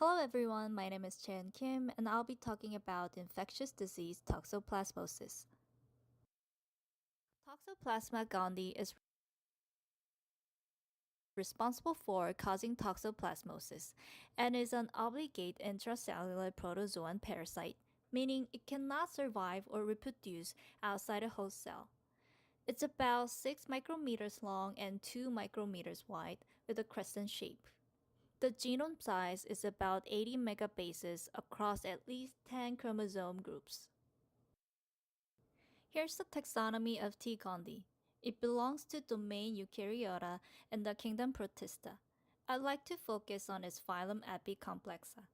Hello everyone, my name is Chen Kim and I'll be talking about infectious disease toxoplasmosis. Toxoplasma gondii is responsible for causing toxoplasmosis and is an obligate intracellular protozoan parasite, meaning it cannot survive or reproduce outside a host cell. It's about 6 micrometers long and 2 micrometers wide with a crescent shape. The genome size is about 80 megabases across at least 10 chromosome groups. Here's the taxonomy of T. gondii. It belongs to domain Eukaryota and the kingdom Protista. I'd like to focus on its phylum Epicomplexa.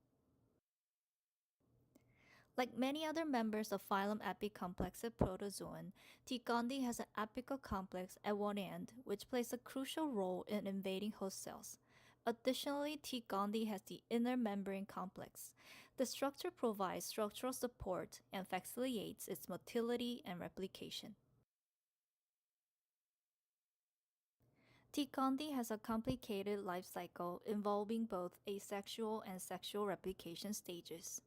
Like many other members of phylum Epicomplexa protozoan, T. gondii has an apical complex at one end, which plays a crucial role in invading host cells. Additionally, T. gondii has the inner membrane complex. The structure provides structural support and facilitates its motility and replication. T. gondii has a complicated life cycle involving both asexual and sexual replication stages.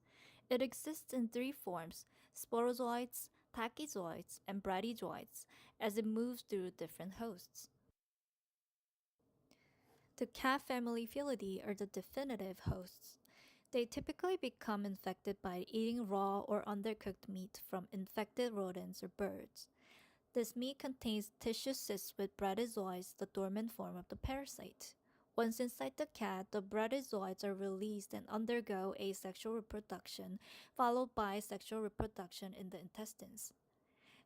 It exists in three forms: sporozoites, tachyzoites, and bradyzoites, as it moves through different hosts. The cat family Felidae are the definitive hosts. They typically become infected by eating raw or undercooked meat from infected rodents or birds. This meat contains tissue cysts with bradyzoids, the dormant form of the parasite. Once inside the cat, the bradyzoids are released and undergo asexual reproduction, followed by sexual reproduction in the intestines.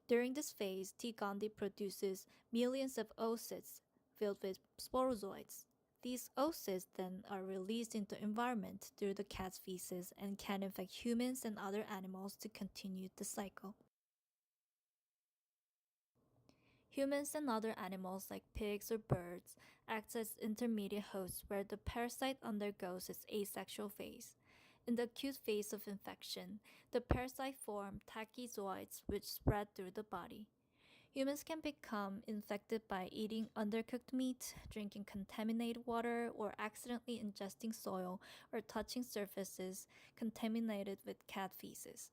During this phase, T. gondii produces millions of oocysts filled with sporozoites. These oocysts then are released into the environment through the cat's feces and can infect humans and other animals to continue the cycle. Humans and other animals like pigs or birds act as intermediate hosts where the parasite undergoes its asexual phase. In the acute phase of infection, the parasite forms tachyzoids which spread through the body. Humans can become infected by eating undercooked meat, drinking contaminated water, or accidentally ingesting soil or touching surfaces contaminated with cat feces.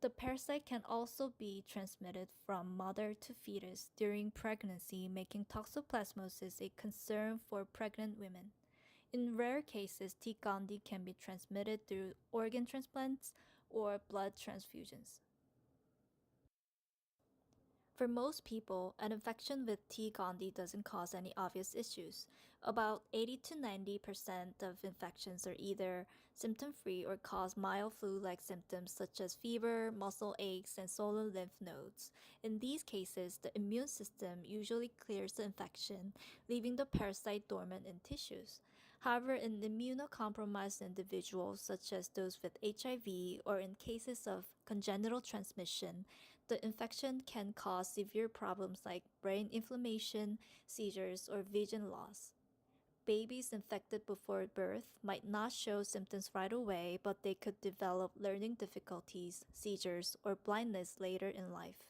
The parasite can also be transmitted from mother to fetus during pregnancy, making toxoplasmosis a concern for pregnant women. In rare cases, T. gondii can be transmitted through organ transplants or blood transfusions. For most people, an infection with T. gondii doesn't cause any obvious issues. About 80 to 90% of infections are either symptom-free or cause mild flu-like symptoms such as fever, muscle aches, and swollen lymph nodes. In these cases, the immune system usually clears the infection, leaving the parasite dormant in tissues. However, in immunocompromised individuals, such as those with HIV or in cases of congenital transmission, the infection can cause severe problems like brain inflammation, seizures, or vision loss. Babies infected before birth might not show symptoms right away, but they could develop learning difficulties, seizures, or blindness later in life.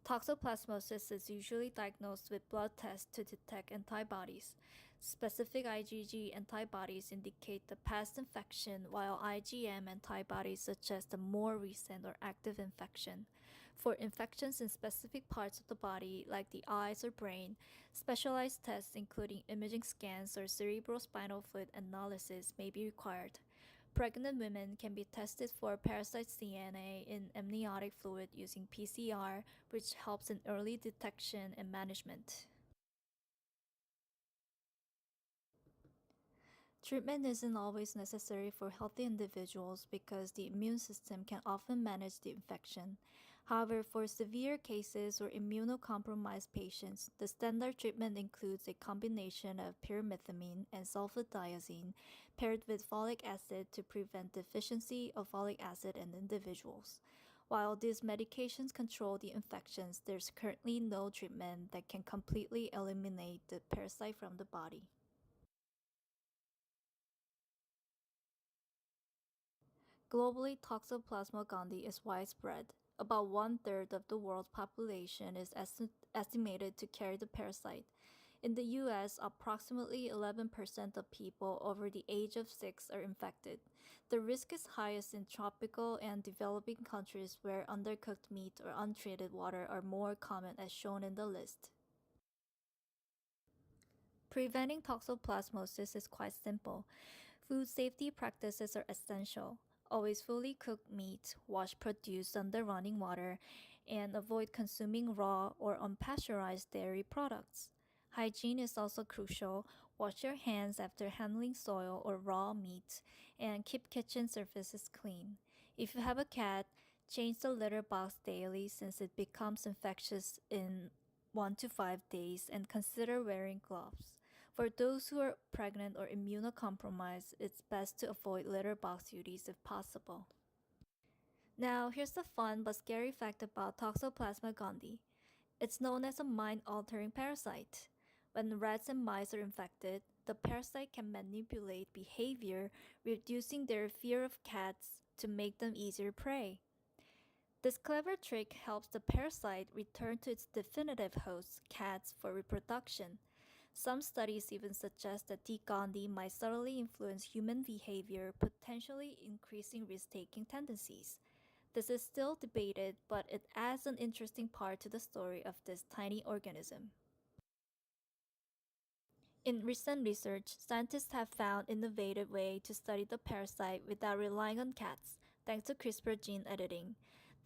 Toxoplasmosis is usually diagnosed with blood tests to detect antibodies. Specific IgG antibodies indicate the past infection, while IgM antibodies suggest a more recent or active infection. For infections in specific parts of the body, like the eyes or brain, specialized tests including imaging scans or cerebrospinal fluid analysis may be required. Pregnant women can be tested for parasite DNA in amniotic fluid using PCR, which helps in early detection and management. Treatment isn't always necessary for healthy individuals because the immune system can often manage the infection. However, for severe cases or immunocompromised patients, the standard treatment includes a combination of pyrimethamine and sulfadiazine paired with folic acid to prevent deficiency of folic acid in individuals. While these medications control the infections, there's currently no treatment that can completely eliminate the parasite from the body. Globally, Toxoplasma gondii is widespread. About one-third of the world's population is estimated to carry the parasite. In the US, approximately 11% of people over the age of 6 are infected. The risk is highest in tropical and developing countries where undercooked meat or untreated water are more common as shown in the list. Preventing toxoplasmosis is quite simple. Food safety practices are essential. Always fully cook meat, wash produce under running water, and avoid consuming raw or unpasteurized dairy products. Hygiene is also crucial. Wash your hands after handling soil or raw meat, and keep kitchen surfaces clean. If you have a cat, change the litter box daily since it becomes infectious in 1 to 5 days, and consider wearing gloves. For those who are pregnant or immunocompromised, it's best to avoid litter box duties if possible. Now, here's the fun but scary fact about Toxoplasma gondii. It's known as a mind-altering parasite. When rats and mice are infected, the parasite can manipulate behavior, reducing their fear of cats to make them easier prey. This clever trick helps the parasite return to its definitive host, cats, for reproduction. Some studies even suggest that T. gondii might subtly influence human behavior, potentially increasing risk-taking tendencies. This is still debated, but it adds an interesting part to the story of this tiny organism. In recent research, scientists have found innovative way to study the parasite without relying on cats, thanks to CRISPR gene editing.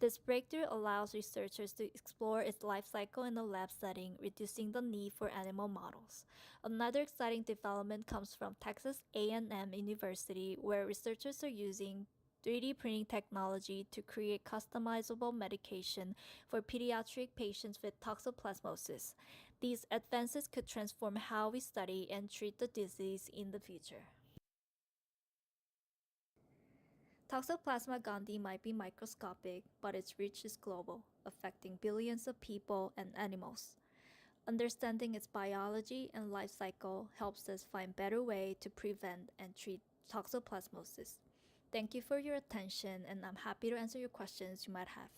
This breakthrough allows researchers to explore its life cycle in a lab setting, reducing the need for animal models. Another exciting development comes from Texas A&M University, where researchers are using 3D printing technology to create customizable medication for pediatric patients with toxoplasmosis. These advances could transform how we study and treat the disease in the future. Toxoplasma gondii might be microscopic, but its reach is global, affecting billions of people and animals. Understanding its biology and life cycle helps us find better ways to prevent and treat toxoplasmosis. Thank you for your attention, and I'm happy to answer your questions you might have.